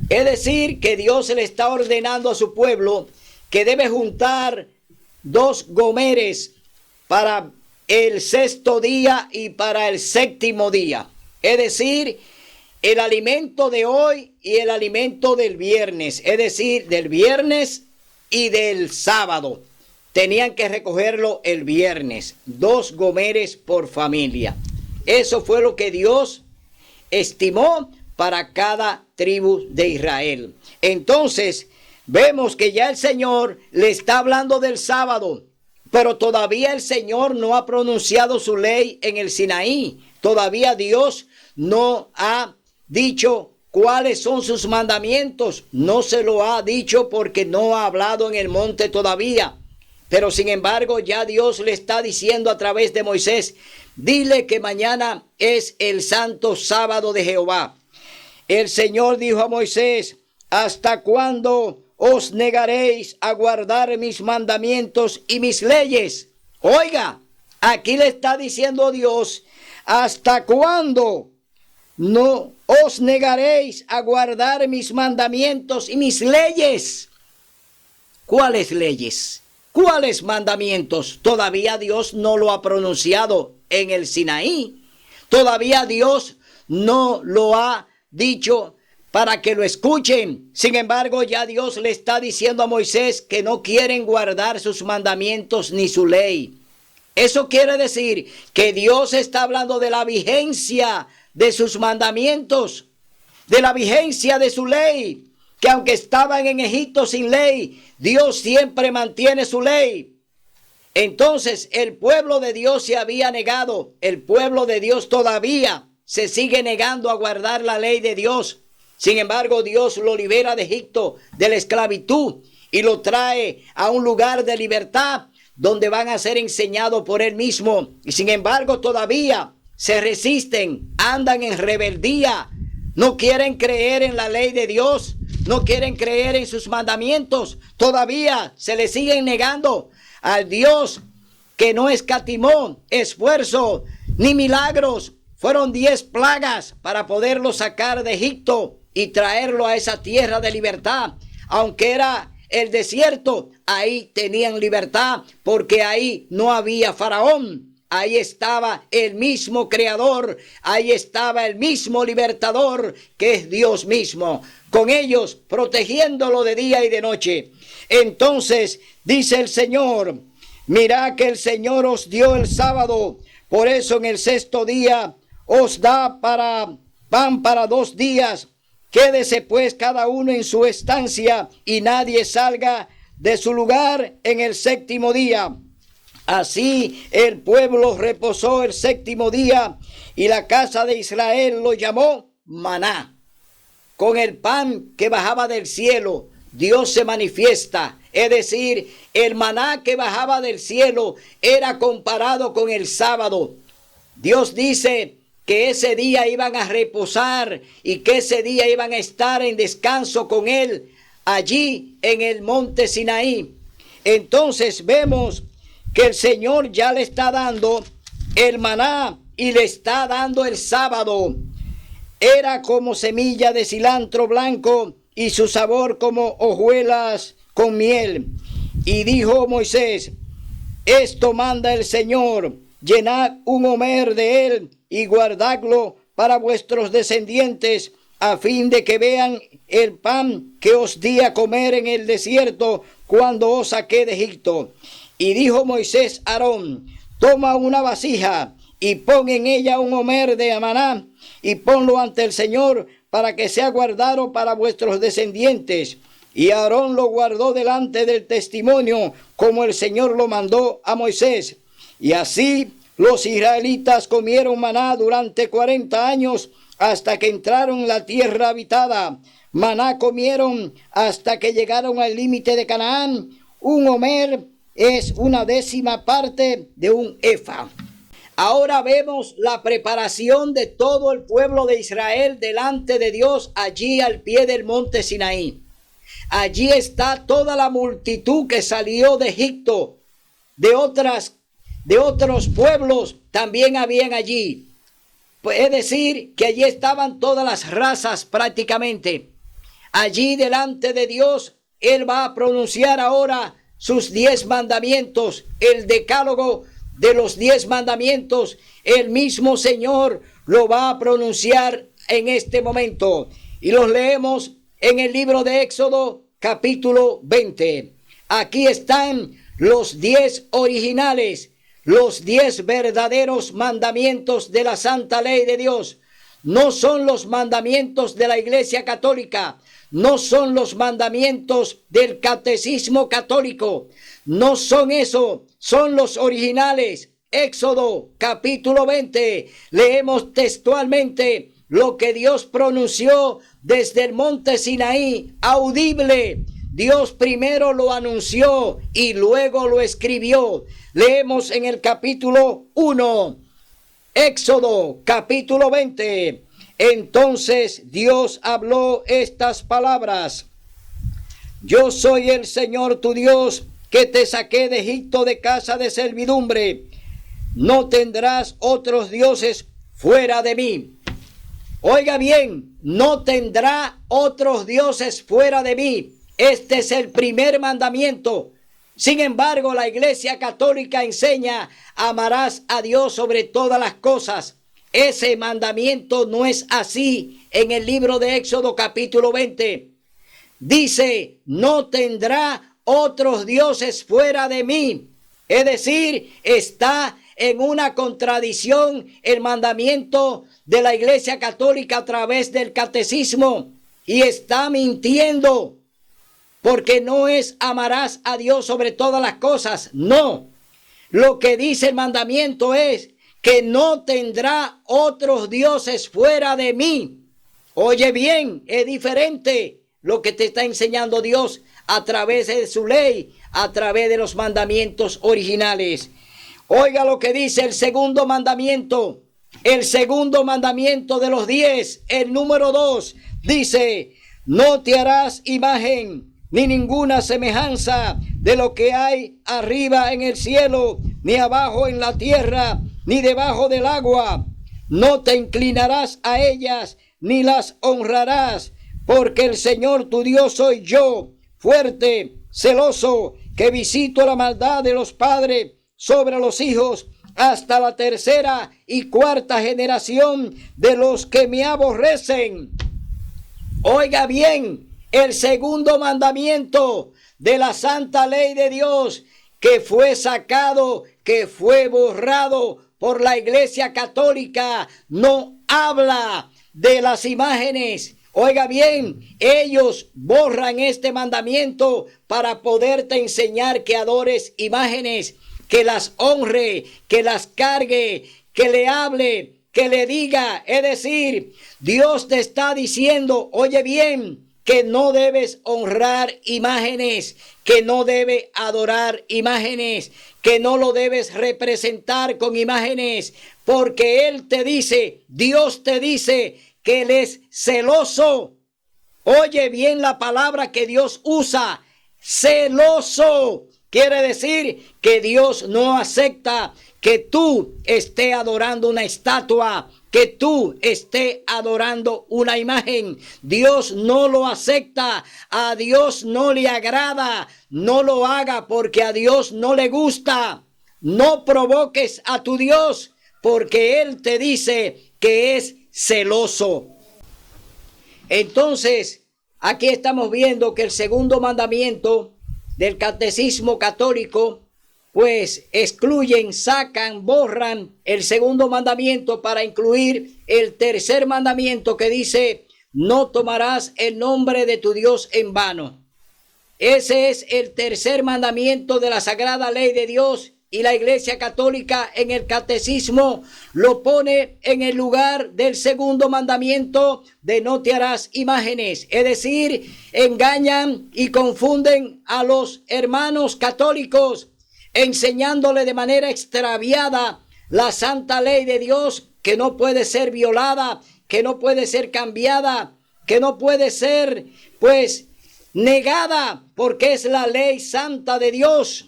Es decir, que Dios le está ordenando a su pueblo que debe juntar 2 gomeres para el 6º día y para el 7º día. Es decir, el alimento de hoy y el alimento del viernes. Es decir, del viernes y del sábado. Tenían que recogerlo el viernes. 2 gomeres por familia. Eso fue lo que Dios estimó para cada tribu de Israel. Entonces, vemos que ya el Señor le está hablando del sábado, pero todavía el Señor no ha pronunciado su ley en el Sinaí. Todavía Dios no ha dicho cuáles son sus mandamientos. No se lo ha dicho porque no ha hablado en el monte todavía. Pero sin embargo, ya Dios le está diciendo a través de Moisés: dile que mañana es el santo sábado de Jehová. El Señor dijo a Moisés: ¿hasta cuándo os negaréis a guardar mis mandamientos y mis leyes? Oiga, aquí le está diciendo Dios: ¿hasta cuándo no os negaréis a guardar mis mandamientos y mis leyes? ¿Cuáles leyes? ¿Cuáles mandamientos? Todavía Dios no lo ha pronunciado en el Sinaí. Todavía Dios no lo ha dicho para que lo escuchen. Sin embargo, ya Dios le está diciendo a Moisés que no quieren guardar sus mandamientos ni su ley. Eso quiere decir que Dios está hablando de la vigencia de sus mandamientos, de la vigencia de su ley, que aunque estaban en Egipto sin ley, Dios siempre mantiene su ley. Entonces el pueblo de Dios se había negado. El pueblo de Dios todavía se sigue negando a guardar la ley de Dios. Sin embargo, Dios lo libera de Egipto, de la esclavitud, y lo trae a un lugar de libertad donde van a ser enseñados por Él mismo. Y sin embargo, todavía se resisten, andan en rebeldía, no quieren creer en la ley de Dios, no quieren creer en sus mandamientos. Todavía se le siguen negando al Dios que no escatimó esfuerzo ni milagros. Fueron 10 plagas para poderlo sacar de Egipto y traerlo a esa tierra de libertad. Aunque era el desierto, ahí tenían libertad, porque ahí no había faraón. Ahí estaba el mismo creador, ahí estaba el mismo libertador, que es Dios mismo, con ellos protegiéndolo de día y de noche. Entonces dice el Señor: mirad que el Señor os dio el sábado, por eso en el sexto día os da pan para 2 días. Quédese pues cada uno en su estancia y nadie salga de su lugar en el séptimo día. Así el pueblo reposó el séptimo día y la casa de Israel lo llamó maná. Con el pan que bajaba del cielo, Dios se manifiesta. Es decir, el maná que bajaba del cielo era comparado con el sábado. Dios dice que ese día iban a reposar y que ese día iban a estar en descanso con Él allí en el monte Sinaí. Entonces vemos que el Señor ya le está dando el maná y le está dando el sábado. Era como semilla de cilantro blanco y su sabor como hojuelas con miel. Y dijo Moisés: esto manda el Señor, llenad un homer de él y guardadlo para vuestros descendientes, a fin de que vean el pan que os di a comer en el desierto cuando os saqué de Egipto. Y dijo Moisés a Aarón: toma una vasija y pon en ella un homer de maná y ponlo ante el Señor para que sea guardado para vuestros descendientes. Y Aarón lo guardó delante del testimonio, como el Señor lo mandó a Moisés. Y así los israelitas comieron maná durante 40 años hasta que entraron en la tierra habitada. Maná comieron hasta que llegaron al límite de Canaán. Un homer es 1/10 parte de un efa. Ahora vemos la preparación de todo el pueblo de Israel delante de Dios allí al pie del monte Sinaí. Allí está toda la multitud que salió de Egipto, de otros pueblos también habían allí. Pues es decir, que allí estaban todas las razas prácticamente. Allí delante de Dios, Él va a pronunciar ahora sus 10 mandamientos, el decálogo de los 10 mandamientos. El mismo Señor lo va a pronunciar en este momento. Y los leemos en el libro de Éxodo, capítulo 20. Aquí están los 10 originales, los 10 verdaderos mandamientos de la santa ley de Dios. No son los mandamientos de la Iglesia Católica, no son los mandamientos del catecismo católico, no son eso, son los originales. Éxodo capítulo 20, leemos textualmente lo que Dios pronunció desde el monte Sinaí, audible. Dios primero lo anunció y luego lo escribió. Leemos en el capítulo 1, Éxodo capítulo 20. Entonces Dios habló estas palabras: yo soy el Señor tu Dios, que te saqué de Egipto de casa de servidumbre. No tendrás otros dioses fuera de mí. Oiga bien, no tendrá otros dioses fuera de mí. Este es el primer mandamiento. Sin embargo, la Iglesia Católica enseña: amarás a Dios sobre todas las cosas. Ese mandamiento no es así en el libro de Éxodo capítulo 20. Dice: no tendrá otros dioses fuera de mí. Es decir, está en una contradicción el mandamiento de la Iglesia Católica a través del catecismo, y está mintiendo, porque no es amarás a Dios sobre todas las cosas. No, lo que dice el mandamiento es que no tendrá otros dioses fuera de mí. Oye bien, es diferente lo que te está enseñando Dios a través de su ley, a través de los mandamientos originales. Oiga lo que dice el segundo mandamiento de los 10, el número 2, dice: no te harás imagen ni ninguna semejanza de lo que hay arriba en el cielo, ni abajo en la tierra, ni debajo del agua. No te inclinarás a ellas, ni las honrarás, porque el Señor tu Dios soy yo, fuerte, celoso, que visito la maldad de los padres sobre los hijos, hasta la tercera y cuarta generación de los que me aborrecen. Oiga bien, el segundo mandamiento de la santa ley de Dios, que fue sacado, que fue borrado por la Iglesia Católica, no habla de las imágenes. Oiga bien, ellos borran este mandamiento para poderte enseñar que adores imágenes, que las honre, que las cargue, que le hable, que le diga. Es decir, Dios te está diciendo, oye bien, que no debes honrar imágenes, que no debes adorar imágenes, que no lo debes representar con imágenes, porque Él te dice, Dios te dice que Él es celoso. Oye bien la palabra que Dios usa, celoso. Quiere decir que Dios no acepta que tú estés adorando una estatua, que tú estés adorando una imagen. Dios no lo acepta, a Dios no le agrada. No lo haga porque a Dios no le gusta. No provoques a tu Dios porque Él te dice que es celoso. Entonces, aquí estamos viendo que el segundo mandamiento del catecismo católico, pues excluyen, sacan, borran el segundo mandamiento para incluir el tercer mandamiento que dice: no tomarás el nombre de tu Dios en vano. Ese es el tercer mandamiento de la sagrada ley de Dios, y la Iglesia Católica en el catecismo lo pone en el lugar del segundo mandamiento de no te harás imágenes. Es decir, engañan y confunden a los hermanos católicos, enseñándole de manera extraviada la santa ley de Dios, que no puede ser violada, que no puede ser cambiada, que no puede ser, pues, negada, porque es la ley santa de Dios.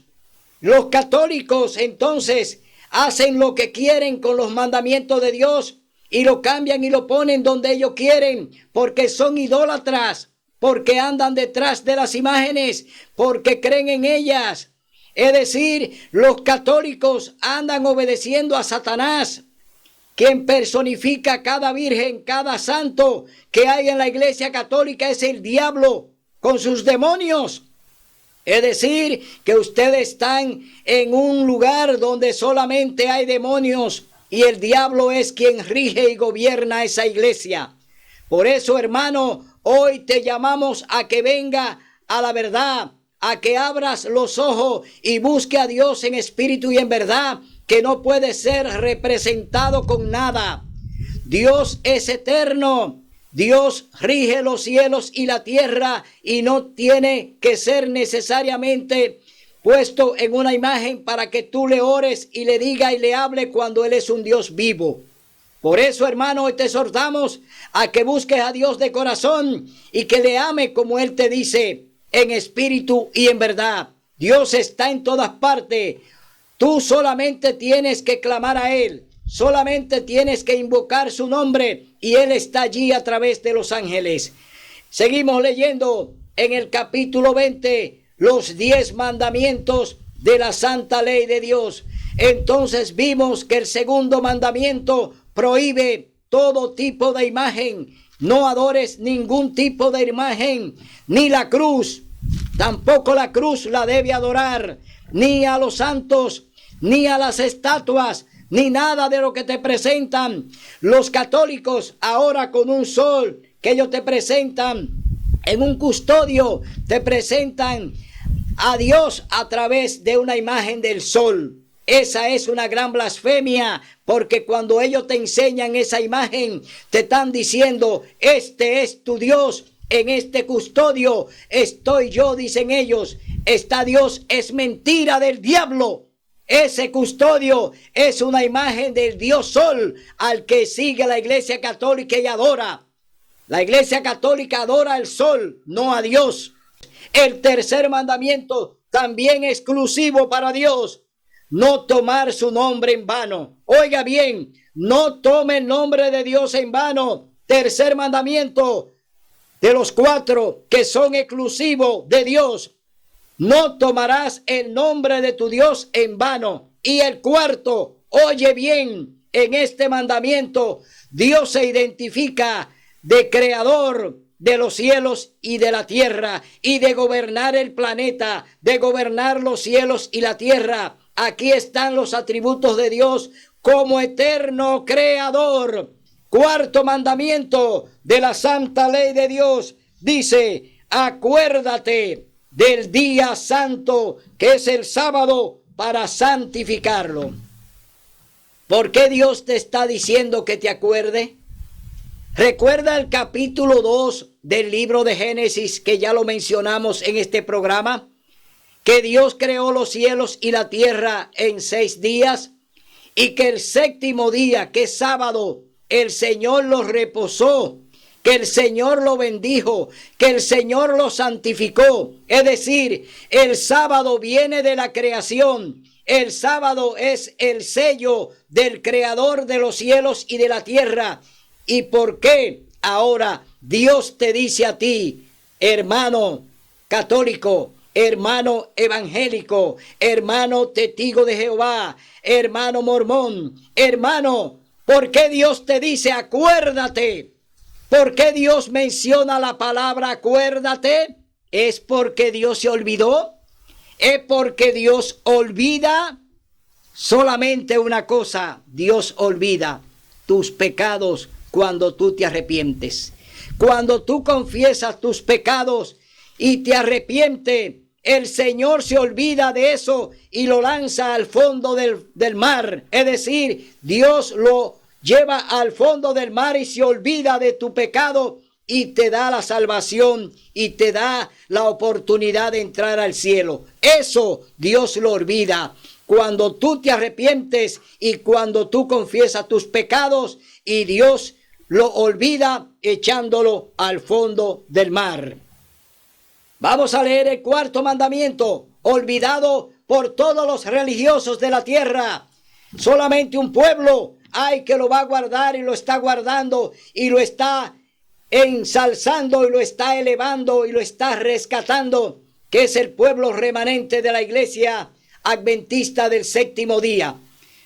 Los católicos entonces hacen lo que quieren con los mandamientos de Dios y lo cambian y lo ponen donde ellos quieren, porque son idólatras, porque andan detrás de las imágenes, porque creen en ellas. Es decir, los católicos andan obedeciendo a Satanás, quien personifica cada virgen, cada santo que hay en la Iglesia Católica es el diablo con sus demonios. Es decir, que ustedes están en un lugar donde solamente hay demonios y el diablo es quien rige y gobierna esa iglesia. Por eso, hermano, hoy te llamamos a que venga a la verdad, a que abras los ojos y busque a Dios en espíritu y en verdad, que no puede ser representado con nada. Dios es eterno. Dios rige los cielos y la tierra y no tiene que ser necesariamente puesto en una imagen para que tú le ores y le diga y le hable cuando Él es un Dios vivo. Por eso, hermano, hoy te exhortamos a que busques a Dios de corazón y que le ame como Él te dice, en espíritu y en verdad. Dios está en todas partes. Tú solamente tienes que clamar a Él. Solamente tienes que invocar su nombre y Él está allí a través de los ángeles. Seguimos leyendo en el capítulo 20 los 10 mandamientos de la santa ley de Dios. Entonces vimos que el segundo mandamiento prohíbe todo tipo de imagen. No adores ningún tipo de imagen, ni la cruz. Tampoco la cruz la debe adorar, ni a los santos, ni a las estatuas, ni nada de lo que te presentan los católicos ahora con un sol que ellos te presentan en un custodio, te presentan a Dios a través de una imagen del sol. Esa es una gran blasfemia, porque cuando ellos te enseñan esa imagen, te están diciendo, este es tu Dios, en este custodio estoy yo, dicen ellos, está Dios, es mentira del diablo. Ese custodio es una imagen del Dios Sol, al que sigue la Iglesia Católica y adora. La Iglesia Católica adora al Sol, no a Dios. El tercer mandamiento, también exclusivo para Dios, no tomar su nombre en vano. Oiga bien, no tome el nombre de Dios en vano. Tercer mandamiento de los 4 que son exclusivos de Dios. No tomarás el nombre de tu Dios en vano. Y el cuarto, oye bien, en este mandamiento Dios se identifica de creador de los cielos y de la tierra, y de gobernar el planeta, de gobernar los cielos y la tierra. Aquí están los atributos de Dios como eterno creador. Cuarto mandamiento de la santa ley de Dios dice, acuérdate del día santo, que es el sábado, para santificarlo. ¿Por qué Dios te está diciendo que te acuerde? Recuerda el capítulo 2 del libro de Génesis, que ya lo mencionamos en este programa, que Dios creó los cielos y la tierra en 6 días, y que el séptimo día, que es sábado, el Señor lo reposó, que el Señor lo bendijo, que el Señor lo santificó. Es decir, el sábado viene de la creación. El sábado es el sello del creador de los cielos y de la tierra. ¿Y por qué ahora Dios te dice a ti, hermano católico, hermano evangélico, hermano testigo de Jehová, hermano mormón, hermano, por qué Dios te dice acuérdate? ¿Por qué Dios menciona la palabra acuérdate? ¿Es porque Dios se olvidó? ¿Es porque Dios olvida? Solamente una cosa, Dios olvida tus pecados cuando tú te arrepientes. Cuando tú confiesas tus pecados y te arrepientes, el Señor se olvida de eso y lo lanza al fondo del mar. Es decir, Dios lo lleva al fondo del mar y se olvida de tu pecado y te da la salvación y te da la oportunidad de entrar al cielo. Eso Dios lo olvida. Cuando tú te arrepientes y cuando tú confiesas tus pecados, y Dios lo olvida echándolo al fondo del mar. Vamos a leer el cuarto mandamiento, olvidado por todos los religiosos de la tierra. Solamente un pueblo hay que lo va a guardar y lo está guardando y lo está ensalzando y lo está elevando y lo está rescatando, que es el pueblo remanente de la iglesia adventista del séptimo día.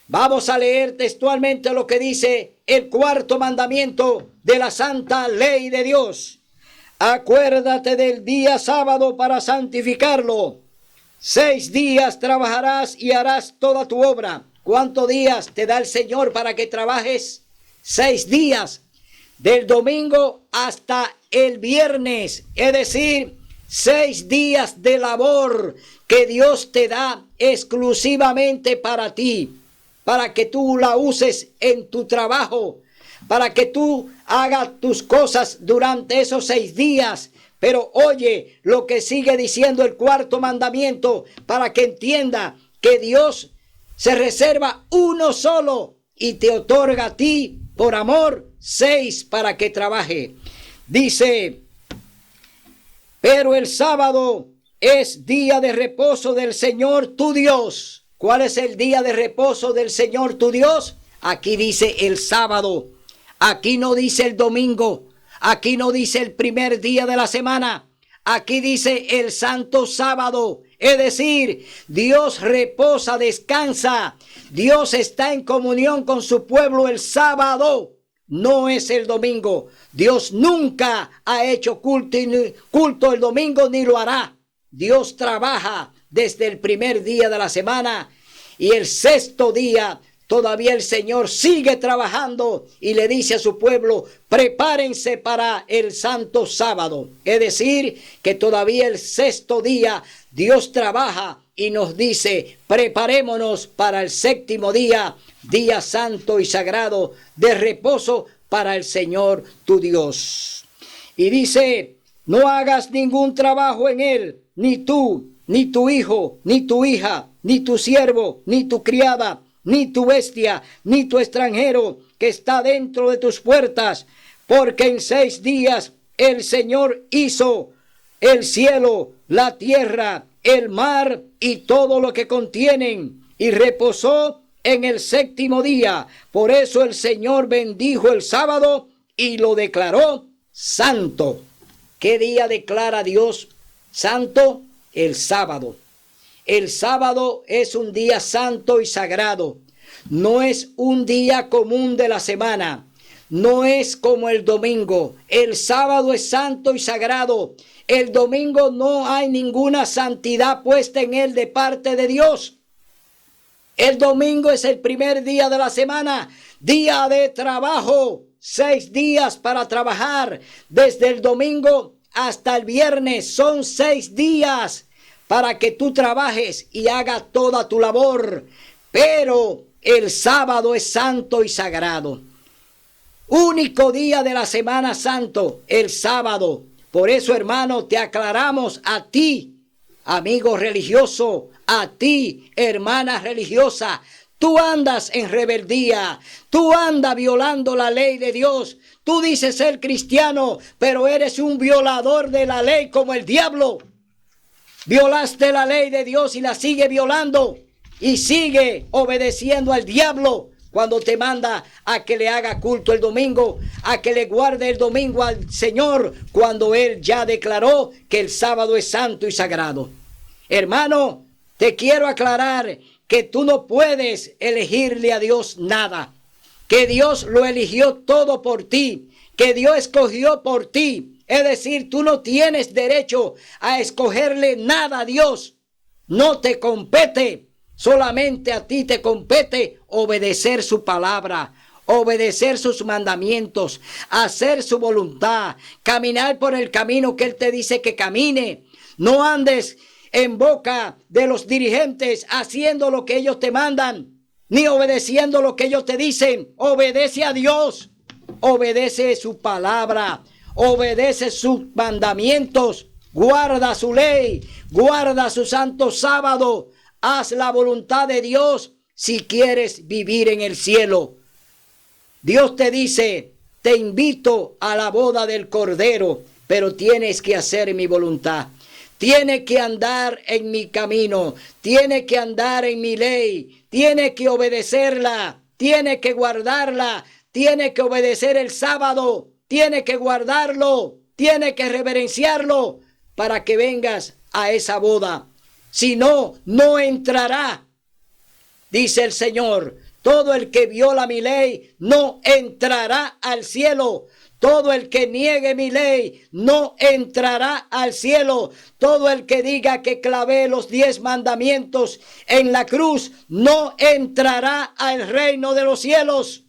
Vamos a leer textualmente lo que dice el cuarto mandamiento de la santa ley de Dios. Acuérdate del día sábado para santificarlo. 6 días trabajarás y harás toda tu obra. ¿Cuántos días te da el Señor para que trabajes? 6 días. Del domingo hasta el viernes. Es decir, 6 días de labor que Dios te da exclusivamente para ti. Para que tú la uses en tu trabajo. Para que tú hagas tus cosas durante esos 6 días. Pero oye lo que sigue diciendo el cuarto mandamiento, para que entienda que Dios se reserva uno solo y te otorga a ti por amor 6 para que trabaje. Dice, pero el sábado es día de reposo del Señor tu Dios. ¿Cuál es el día de reposo del Señor tu Dios? Aquí dice el sábado. Aquí no dice el domingo. Aquí no dice el primer día de la semana. Aquí dice el santo sábado. Es decir, Dios reposa, descansa. Dios está en comunión con su pueblo el sábado. No es el domingo. Dios nunca ha hecho culto el domingo ni lo hará. Dios trabaja desde el primer día de la semana y el sexto día todavía el Señor sigue trabajando y le dice a su pueblo, prepárense para el santo sábado. Es decir, que todavía el sexto día Dios trabaja y nos dice, preparémonos para el séptimo día, día santo y sagrado de reposo para el Señor tu Dios. Y dice, no hagas ningún trabajo en él, ni tú, ni tu hijo, ni tu hija, ni tu siervo, ni tu criada, ni tu bestia, ni tu extranjero que está dentro de tus puertas, porque en 6 días el Señor hizo el cielo, la tierra, el mar y todo lo que contienen, y reposó en el séptimo día. Por eso el Señor bendijo el sábado y lo declaró santo. ¿Qué día declara Dios santo? El sábado. El sábado es un día santo y sagrado. No es un día común de la semana. No es como el domingo. El sábado es santo y sagrado. El domingo no hay ninguna santidad puesta en él de parte de Dios. El domingo es el primer día de la semana, día de trabajo. 6 días para trabajar. Desde el domingo hasta el viernes son 6 días para que tú trabajes y hagas toda tu labor. Pero el sábado es santo y sagrado. Único día de la semana santo, el sábado. Por eso, hermano, te aclaramos a ti, amigo religioso, a ti, hermana religiosa. Tú andas en rebeldía, tú andas violando la ley de Dios. Tú dices ser cristiano, pero eres un violador de la ley como el diablo. Violaste la ley de Dios y la sigue violando y sigue obedeciendo al diablo cuando te manda a que le haga culto el domingo, a que le guarde el domingo al Señor, cuando Él ya declaró que el sábado es santo y sagrado. Hermano, te quiero aclarar que tú no puedes elegirle a Dios nada, que Dios lo eligió todo por ti, que Dios escogió por ti. Es decir, tú no tienes derecho a escogerle nada a Dios. No te compete. Solamente a ti te compete obedecer su palabra, obedecer sus mandamientos, hacer su voluntad, caminar por el camino que Él te dice que camine. No andes en boca de los dirigentes haciendo lo que ellos te mandan, ni obedeciendo lo que ellos te dicen. Obedece a Dios, obedece su palabra, obedece sus mandamientos, guarda su ley, guarda su santo sábado. Haz la voluntad de Dios si quieres vivir en el cielo. Dios te dice, te invito a la boda del Cordero, pero tienes que hacer mi voluntad. Tienes que andar en mi camino, tienes que andar en mi ley, tienes que obedecerla, tienes que guardarla, tienes que obedecer el sábado, tienes que guardarlo, tienes que reverenciarlo para que vengas a esa boda. Si no, no entrará, dice el Señor. Todo el que viola mi ley no entrará al cielo. Todo el que niegue mi ley no entrará al cielo. Todo el que diga que clavé los 10 mandamientos en la cruz no entrará al reino de los cielos.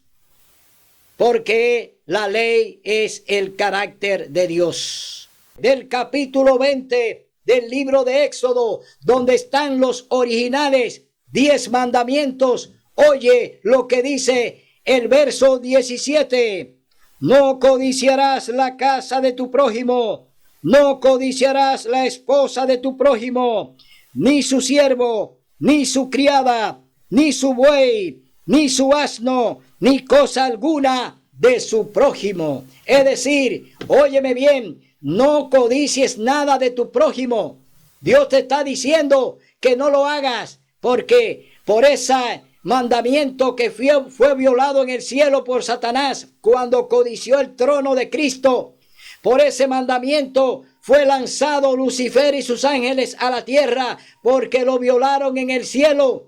Porque la ley es el carácter de Dios. Del capítulo 20 del libro de Éxodo, donde están los originales 10 mandamientos, oye lo que dice el verso 17. No codiciarás la casa de tu prójimo, no codiciarás la esposa de tu prójimo, ni su siervo, ni su criada, ni su buey, ni su asno, ni cosa alguna de su prójimo. Es decir, óyeme bien, no codicies nada de tu prójimo. Dios te está diciendo que no lo hagas, porque por ese mandamiento que fue violado en el cielo por Satanás cuando codició el trono de Cristo, por ese mandamiento fue lanzado Lucifer y sus ángeles a la tierra, porque lo violaron en el cielo.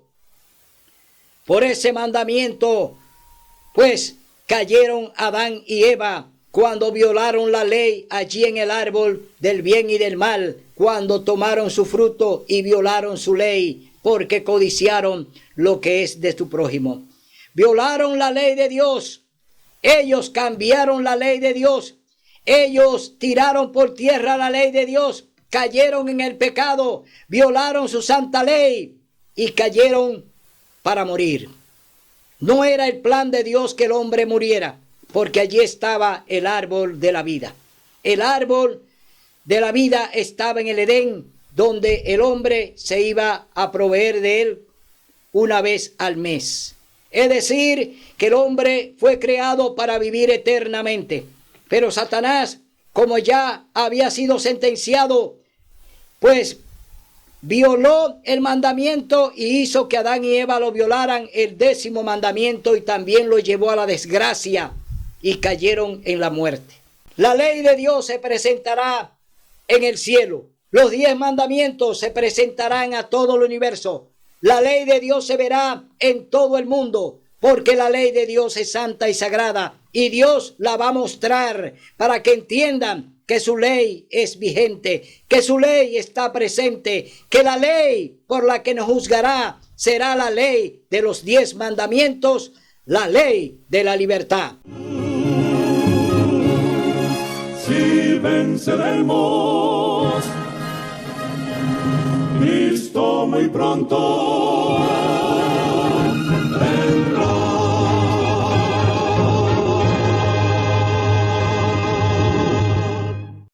Por ese mandamiento, pues, cayeron Adán y Eva cuando violaron la ley allí en el árbol del bien y del mal, cuando tomaron su fruto y violaron su ley, porque codiciaron lo que es de su prójimo. Violaron la ley de Dios. Ellos cambiaron la ley de Dios. Ellos tiraron por tierra la ley de Dios cayeron en el pecado, violaron su santa ley y cayeron para morir. No era el plan de Dios que el hombre muriera, porque allí estaba el árbol de la vida. El árbol de la vida estaba en el Edén, donde el hombre se iba a proveer de él una vez al mes. Es decir, que el hombre fue creado para vivir eternamente. Pero Satanás, como ya había sido sentenciado, pues violó el mandamiento y hizo que Adán y Eva lo violaran, el 10º mandamiento, y también lo llevó a la desgracia y cayeron en la muerte. La ley de Dios se presentará en el cielo. Los 10 mandamientos se presentarán a todo el universo. La ley de Dios se verá en todo el mundo, porque la ley de Dios es santa y sagrada, y Dios la va a mostrar para que entiendan que su ley es vigente, que su ley está presente, que la ley por la que nos juzgará será la ley de los 10 mandamientos, la ley de la libertad. Si venceremos, Cristo muy pronto